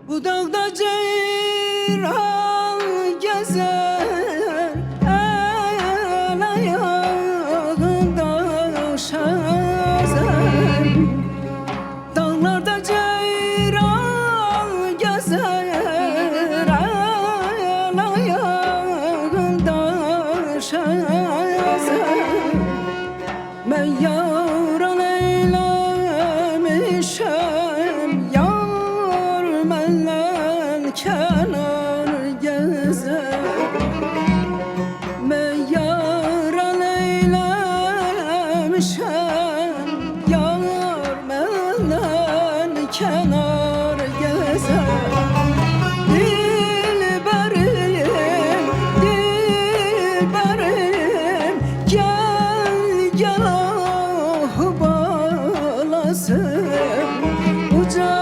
Bu dağda ceyran gezer, el ayağında şezer. Dağlarda ceyran gezer, el ayağında şezer. Ben yaran eylemişim, yar menden kenar gezer. Ben yaran eylemişim, yar menden kenar gezer. Dilberim, dilberim, gel gel ah balasım. Uca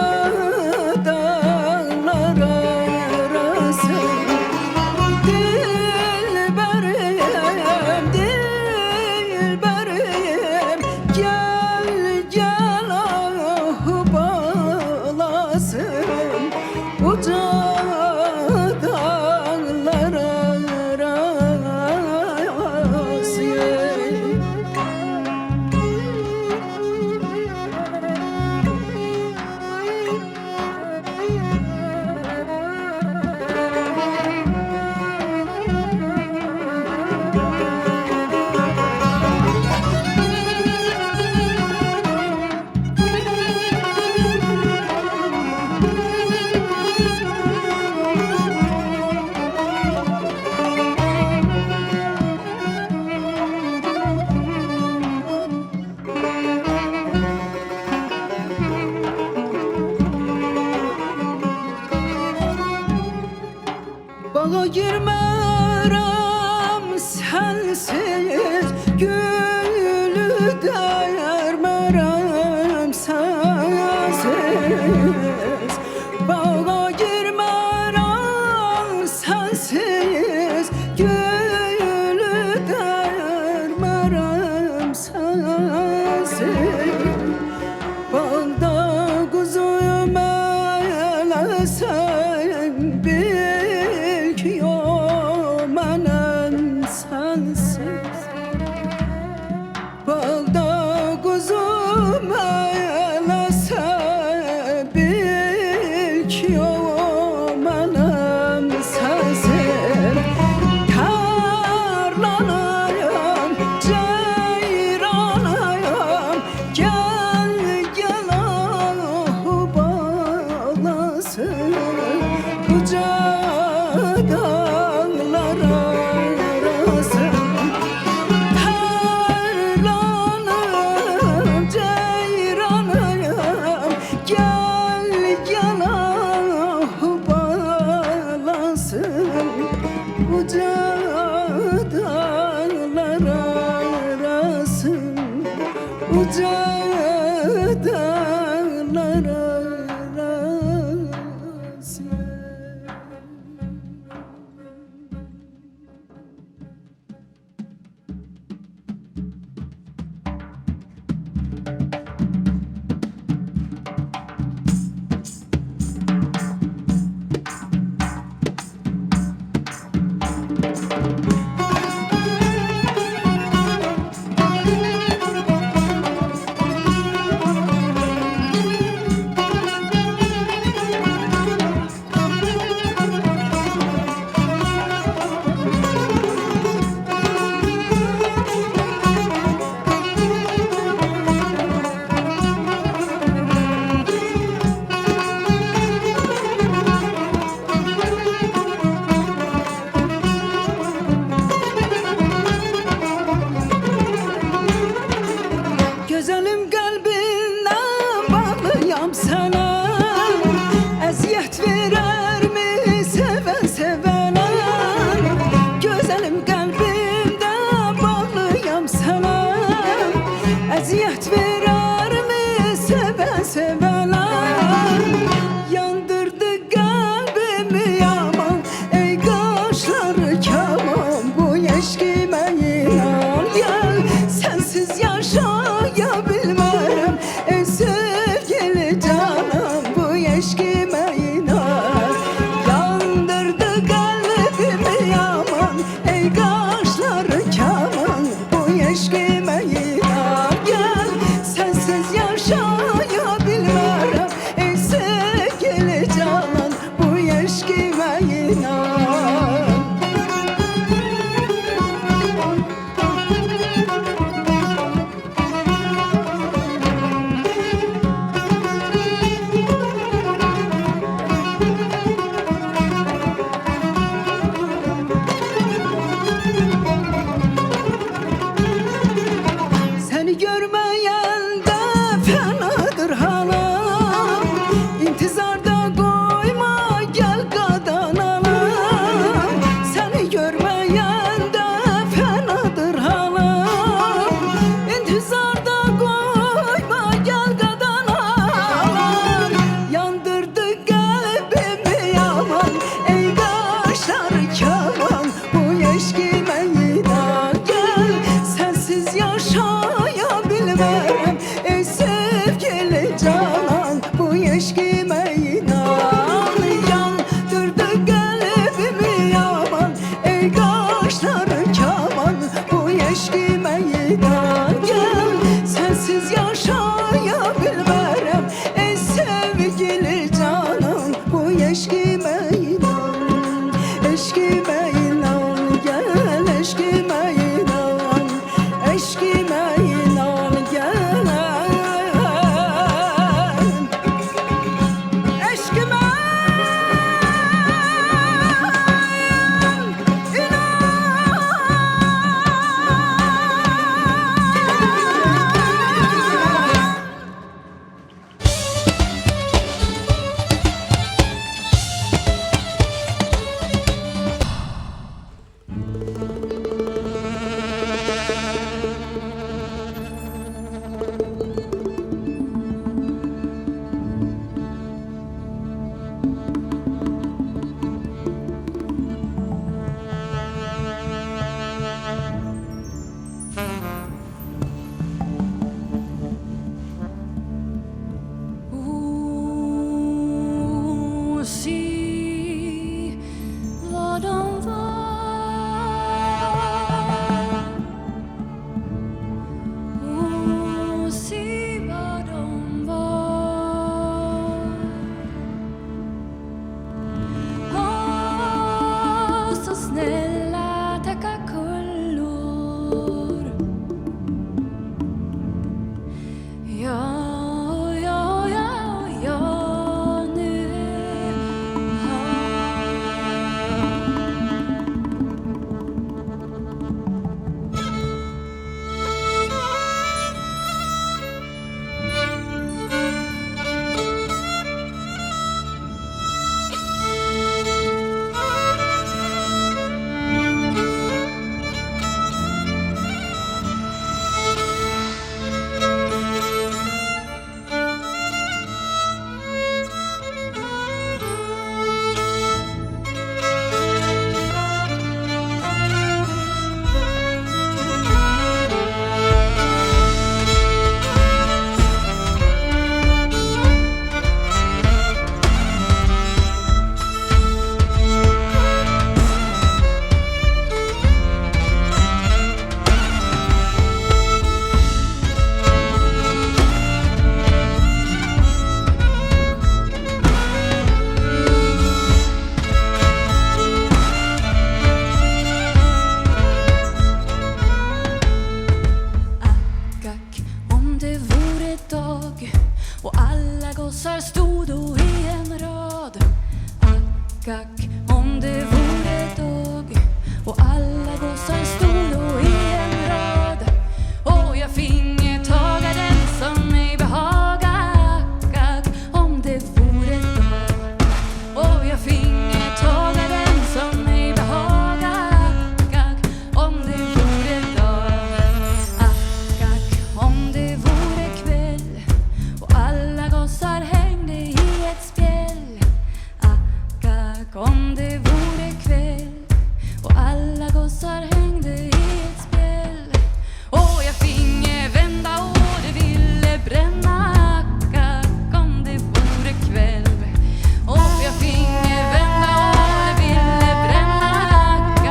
dağlar arası. Dilberim, dilberim, gel gel ah balasım. Uca dağlar arası. Bağa girmerem sensiz, gülü dermerem sensiz. Bağa girmerem sensiz, gülü dermerem sensiz. Bağda kuzuyum elesen, bil ki yok mənim sensiz. Bağda kuzum elesen, bil ki yok mənim sensiz. Tarlanayım, ceyranayım, gel gel ah balasım. Uca dağlar arası. Tarlanayım, ceyranayım, gel gel ah balasım. Uca dağlar arası. Uca dağlar arası. eşkime inan. Seni görmeyen de fenadır halam, İntizarda koyma gel kadan alam. Seni görmeyen de fenadır halam, İntizarda koyma gel kadan alam. Yandırdı kalbimi yaman, ey kaşlar kaman, bu eşkime inan. Gel sensiz yaşayabilmem, ey sevgili canan, bu eşkime inan. Yandırdı kalbimi yaman, ey kaşlar kaman, bu eşkime inan. Gel sensiz yaşayabilmem, ey sevgili canan, bu eşkime inan. Eşkime inan, gel eşkime inan, eşkime inan, gel eşkime Se vad de var, se vad de var. Så snälla tacka kullor. Ja, nu och alla gossar stod då i en rad. Ack, om det vore dag och alla gossar stod då i en rad. Och jag finge taga den som mig behaga. Ack, om det vore dag. Och jag finge taga den som mig behaga. Ack, om det vore dag. Ack, om det vore kväll och alla gossar hängde i ett spjäll. Ack, om det vore kväll och alla gossar hängde i ett spjäll. Och jag finge vända och det ville bränna. Ack, om det vore kväll. Och jag finge vända och det ville bränna. Ack,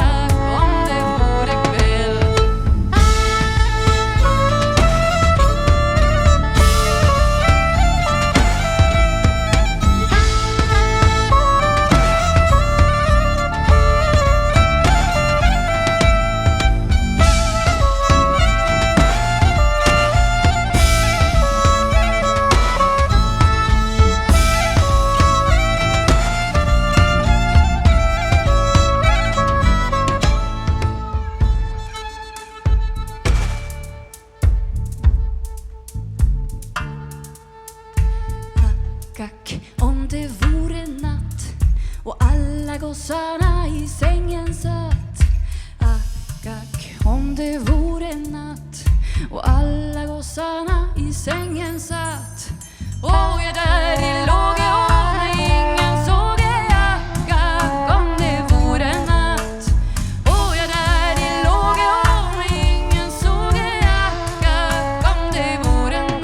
om det vore kväll. och alla gossarna i sängen satt. Ack, ack, om det vore natt och alla gossarna i sängen satt. Och jag där i låge och när ingen såg jag. Ack, ack, om det vore natt. Och jag där i låge och när ingen såg jag. Ack, ack, om det vore natt.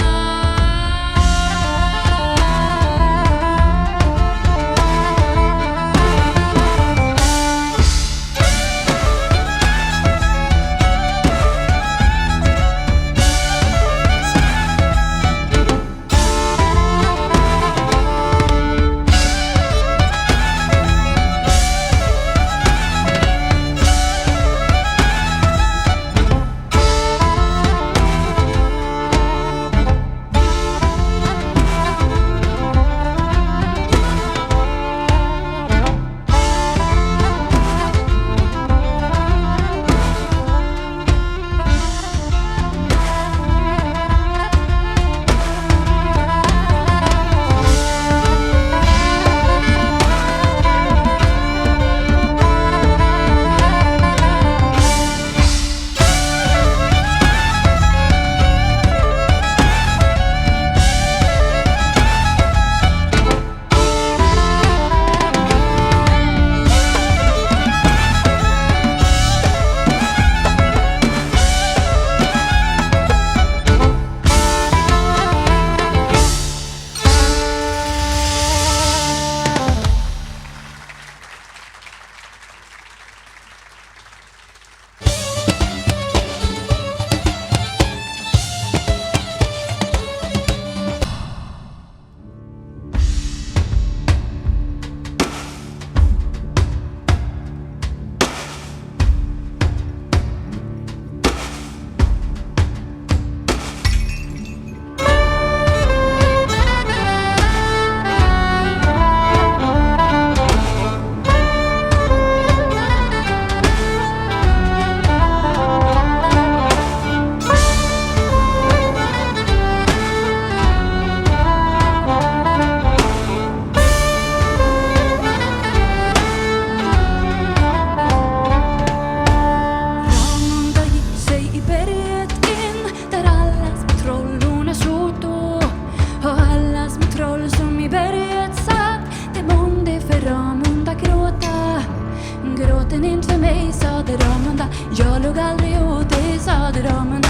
Gråten inte för mig, sade Ramunda. Jag låg aldrig åt dig, sade Ramunda.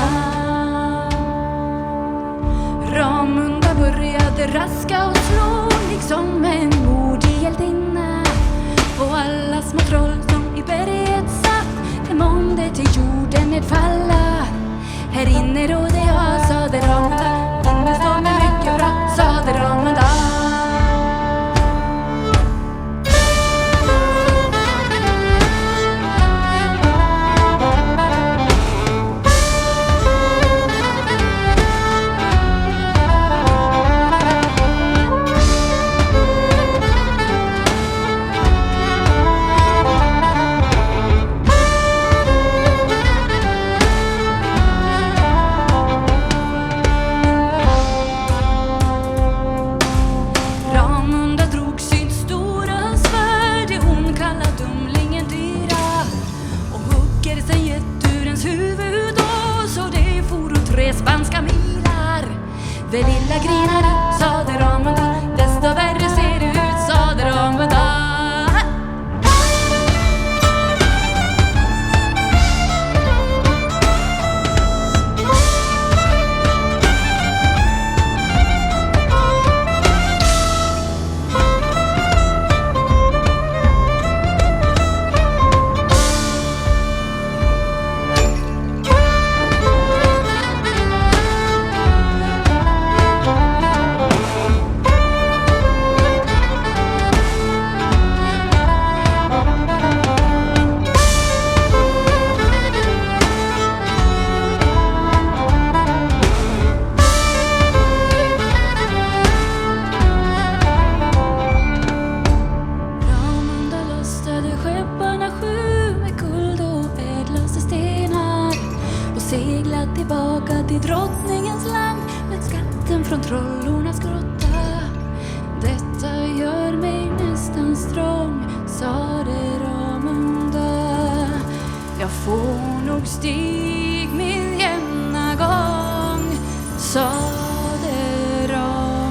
Ramunda började raska och slå liksom en modig hjältinna. Och alla små troll som i berget satt, de månde till jorden nedfalla. Här inne rådde jag, sade Ramunda. Inne står mig mycket bra, sade Ramunda. Spanska milar. Det lilla grinar du, sade Ramunda. Desto värre ser du ut, sade Ramunda. Segla tillbaka till drottningens land med skatten från trollornas grotta. Detta gör mig nästan strong. sa det Ramunda. Jag får nog stig min jämna gång, sa det Ramunda.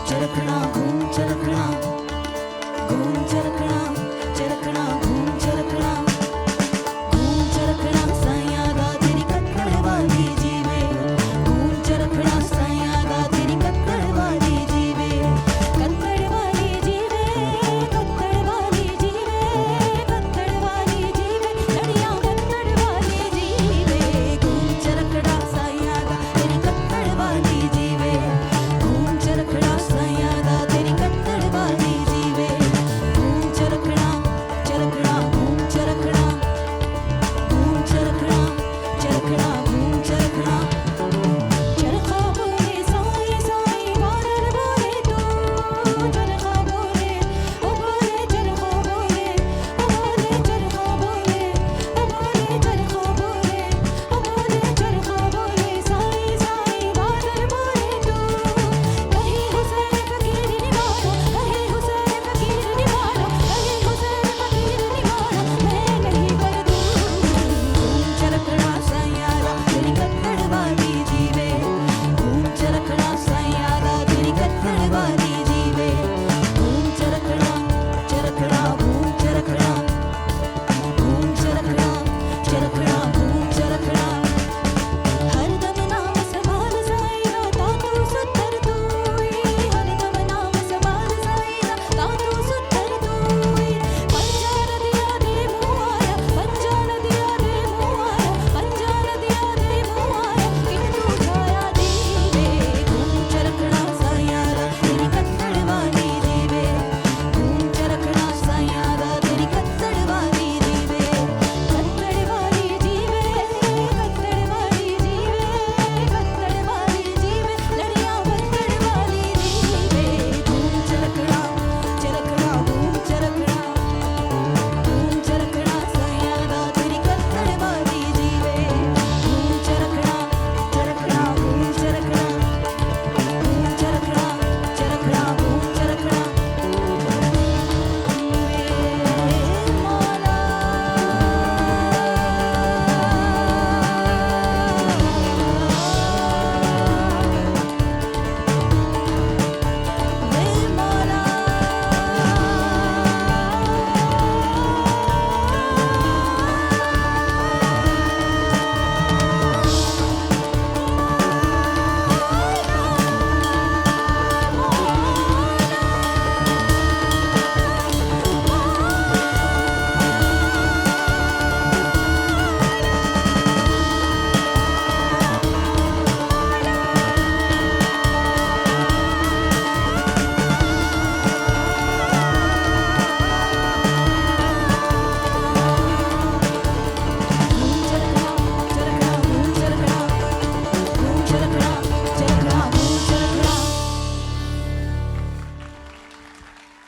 चरखड़ा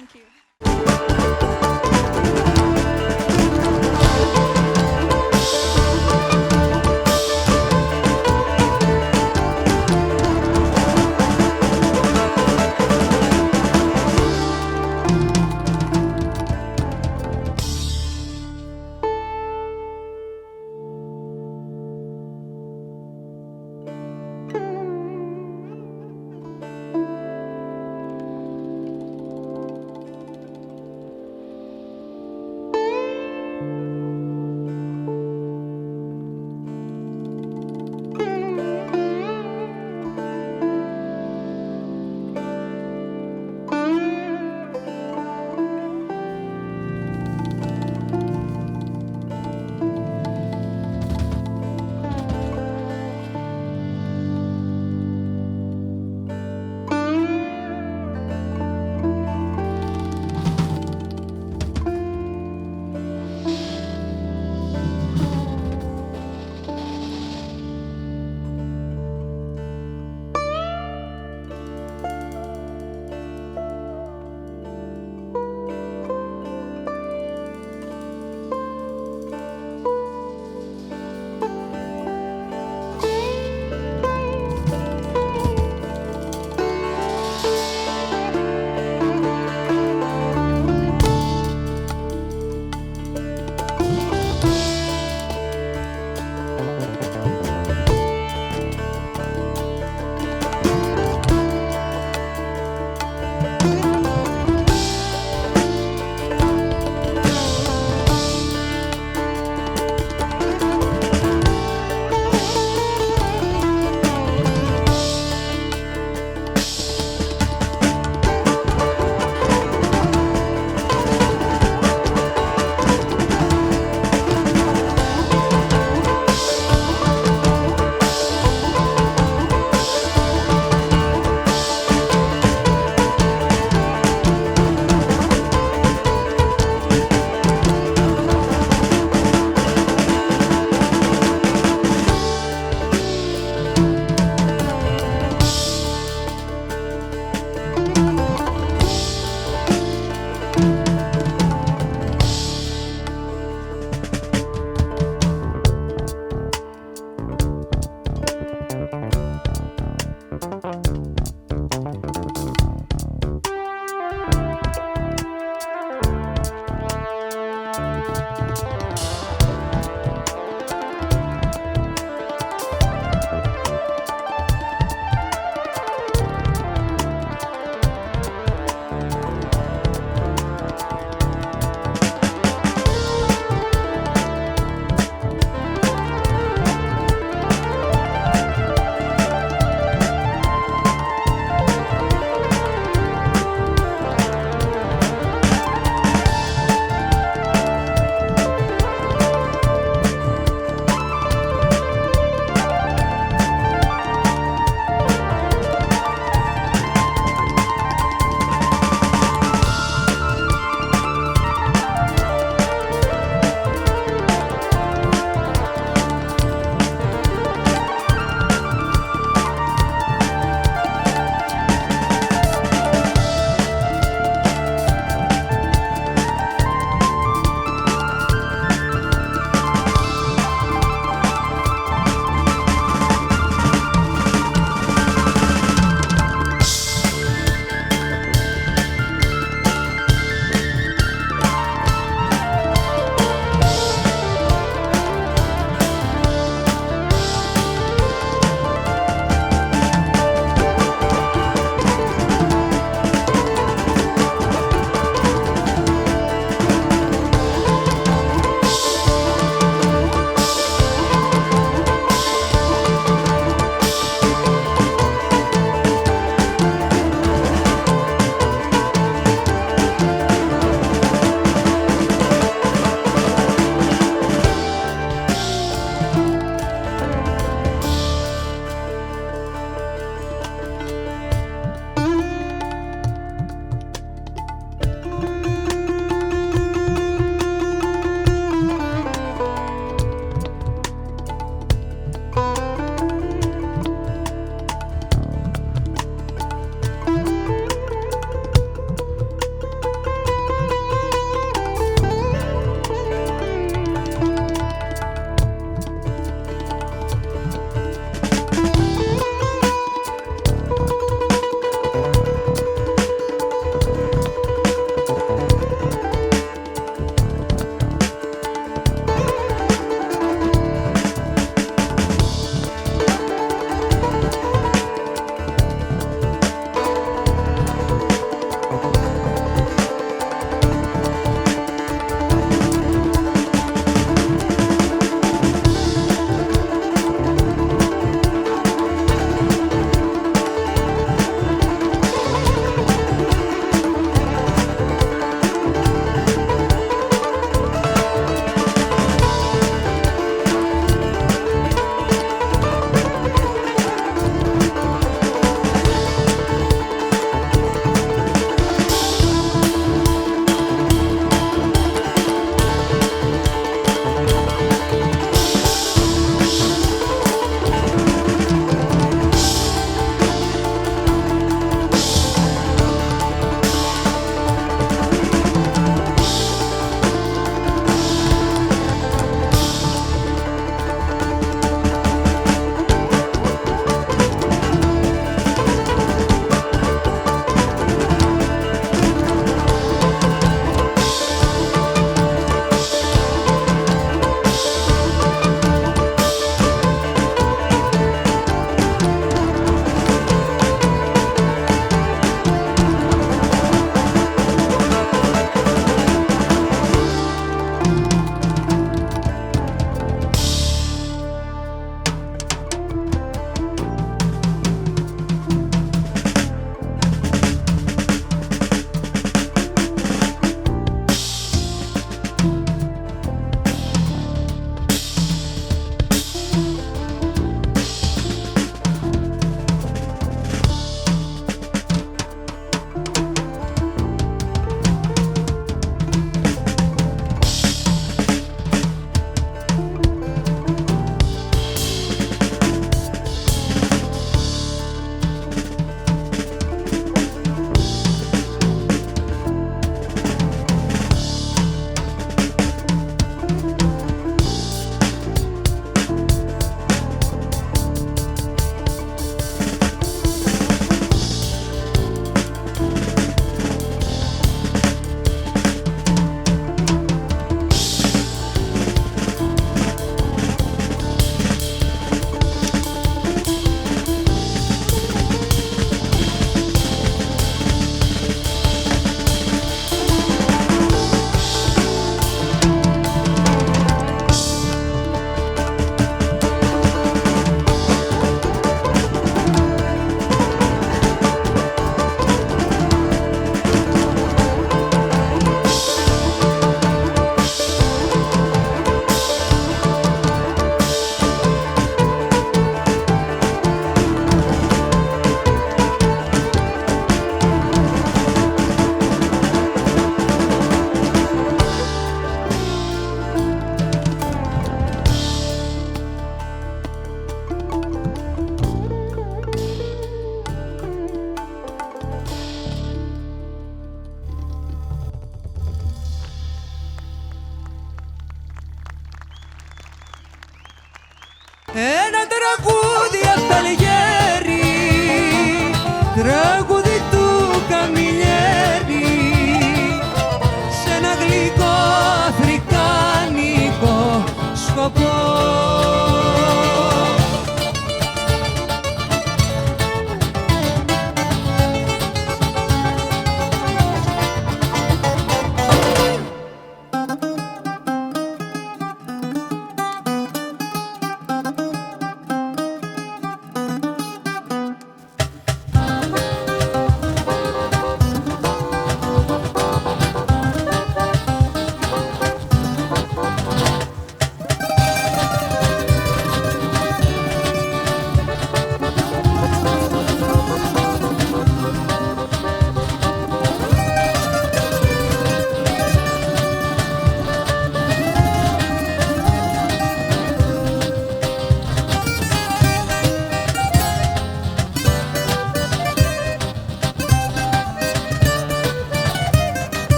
Thank you.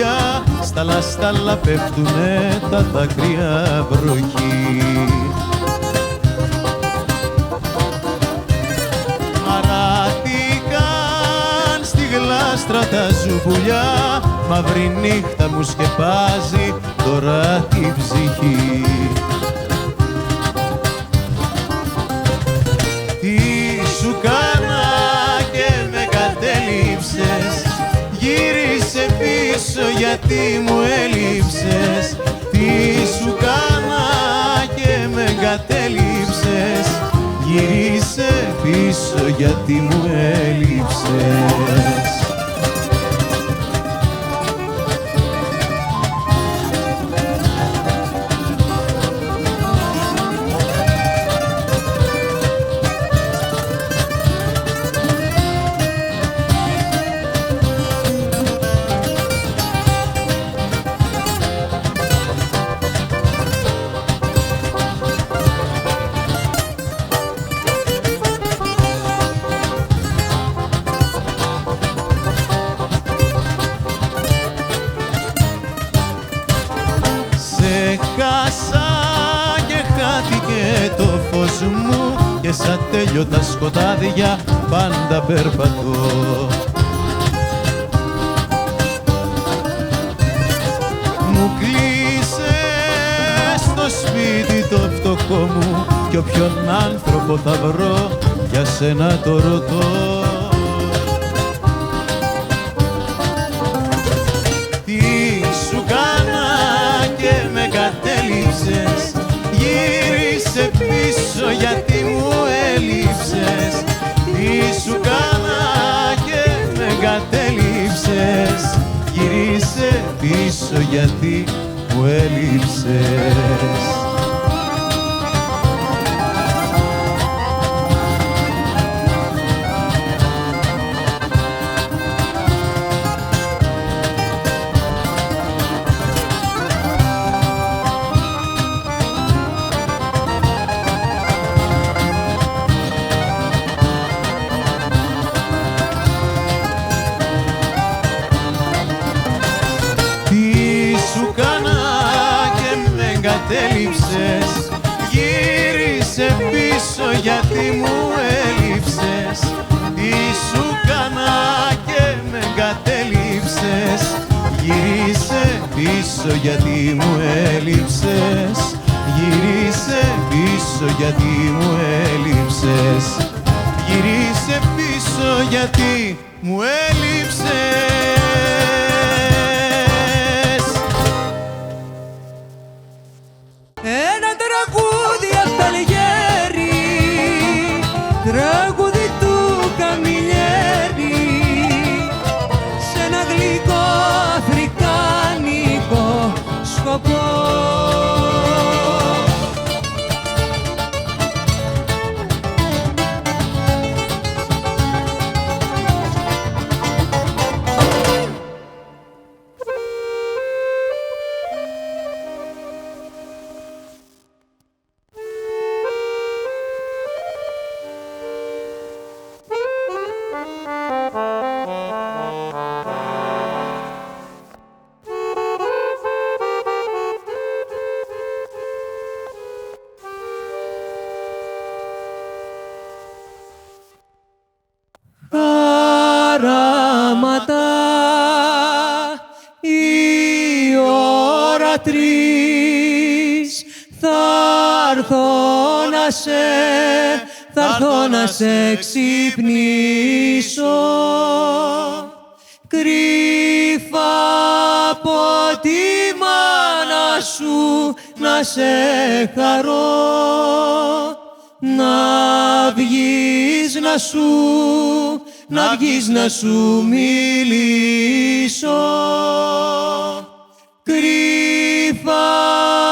πουλιά, στάλα πέφτουνε τα δάκρυα βροχή. Μαράτικαν στη γλάστρα τα ζουβουλιά, μαύρη νύχτα μου σκεπάζει τώρα την ψυχή. Τι σου κάνα και με κατέληψες, γύρισε πίσω γιατί μου έλειψες. Τι σου κάνα και με κατέληψες, γύρισε πίσω γιατί μου έλειψες. Και σαν τέλειωτα σκοτάδια πάντα περπατώ. Μου κλείσες στο σπίτι το φτωχό μου κι όποιον άνθρωπο θα βρω για σένα το ρωτώ. Τι σου κάνα και με κατέληψες, γύρισε πίσω γιατί μου έλειψες. Τι σου κάνα και με κατέληψες, γύρισε πίσω γιατί μου έλειψες. Γύρισε πίσω γιατί μου έλειψες. Τι σου κάνα και με εγκατέλειψες, γύρισε πίσω γιατί μου έλειψες. Γύρισε πίσω γιατί μου έλειψες. Γύρισε πίσω γιατί μου έλειψες. Ένα τραγούδι απ' τα Αλγέρι, τραγούδι του Καμιλιέρη, σε ένα γλυκό αφρικάνικο σκοπό. Χαράματα η ώρα 3, θα έρθω να σε ξυπνήσω, κρύφα από τη μάνα σου να σε χαρώ, να βγεις να σου μιλήσω, κρύφα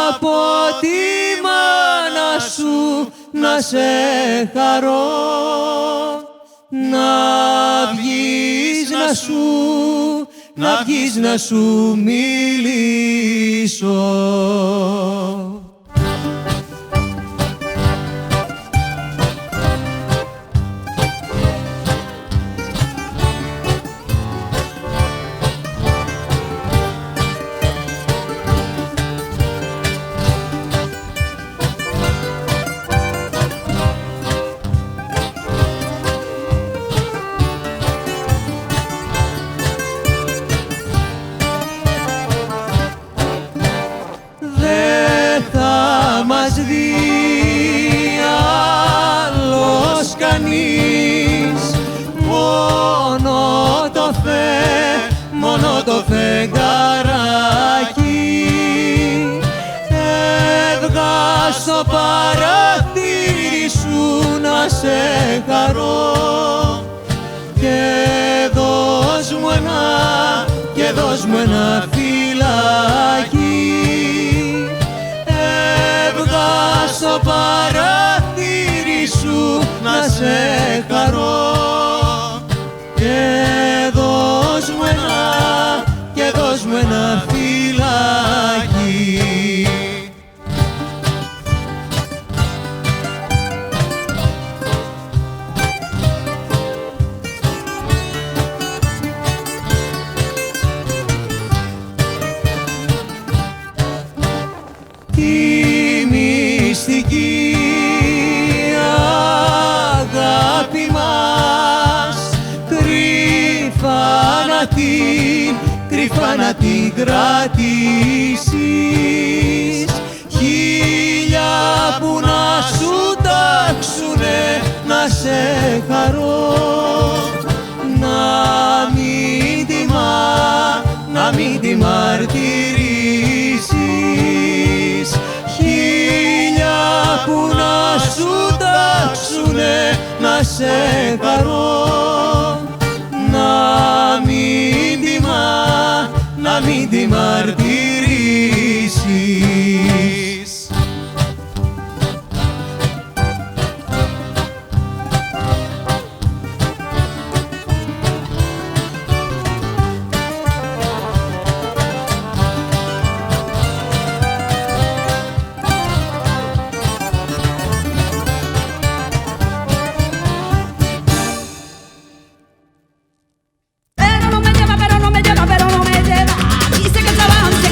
από τη μάνα σου να σε χαρώ, να βγεις να σου μιλήσω. το φεγγαράκι. Έβγα στο παραθύρι σου να σε χαρώ και δώσ' μου ένα φυλάκι. Έβγα στο παραθύρι σου να σε χαρώ και δώσ' μου ένα φυλάκι. Τη μυστική αγάπη μας κρυφά να την κρατήσεις. Χίλια που να σου τάξουνε να σε χαρώ, να μην τη μαρτυρήσεις. Χίλια που να σου τάξουνε να σε χαρώ, να μην τη μαρτυρήσεις. Pero no me lleva, dice que se avance.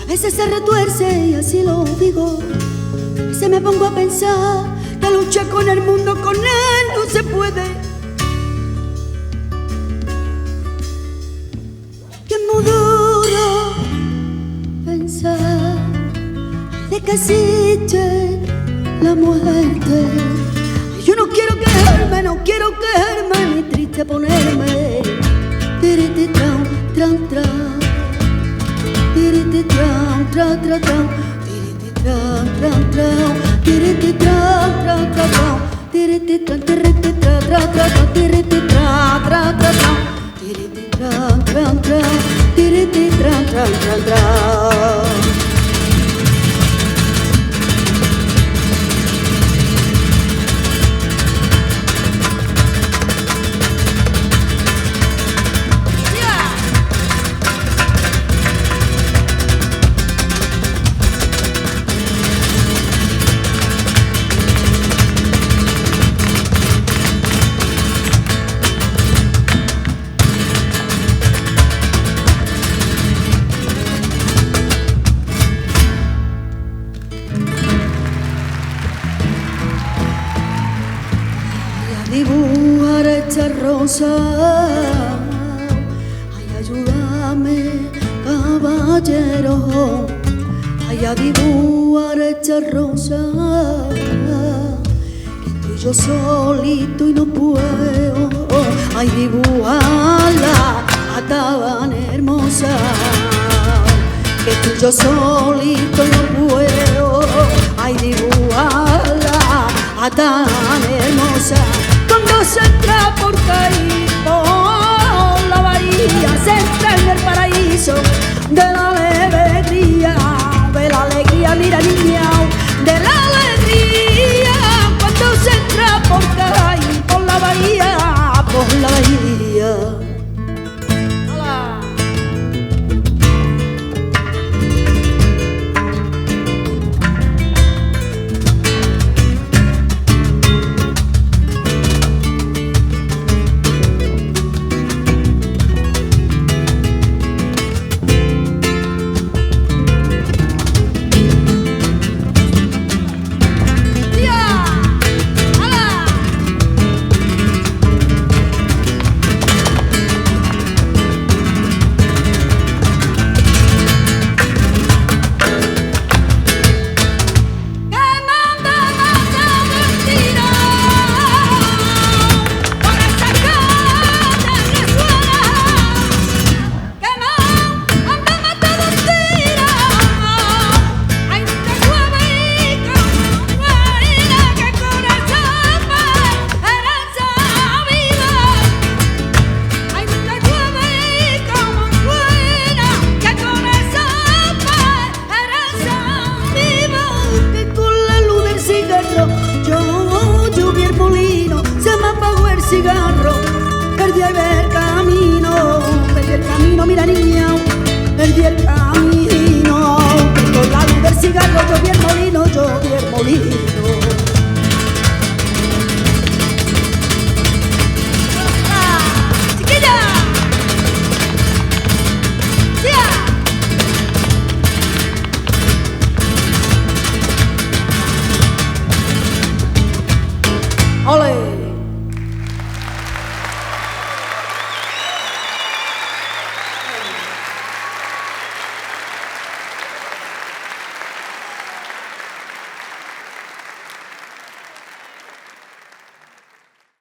veces se retuerce y así lo digo. Y se me pongo a pensar que luchar con el mundo, con él no se puede. Que es muy duro pensar de que existe la muerte. Yo no quiero quejarme, no quiero quejarme, ni triste ponerme. Tiriti tran, tran, tran. Tiriti tran, tran, tran, tran. Tiriti tran, tran, tran. Tiriti tran, tran, tran, tran. Tiriti tran, tiriti tran, tran, tran, tran. Tiriti tran, tran, tran, tran. Tiriti tran, tran, tran. Tiriti tran, tran, tran, tran. Dibujar esta rosa, ay, ayúdame, caballero, ay, a dibujar esta rosa, que estoy yo solito y no puedo, ay, dibujarla tan hermosa, que estoy yo solito y no puedo, ay, dibujarla tan hermosa. Cuando se entra por ahí, por la bahía, se entra en el paraíso de la alegría, mira niña, de la alegría. Cuando se entra por ahí, por la bahía, por la bahía. ¡Hola! Cigarro, perdí el camino, mira niña, perdí el camino, con la luz del cigarro yo vi el molino,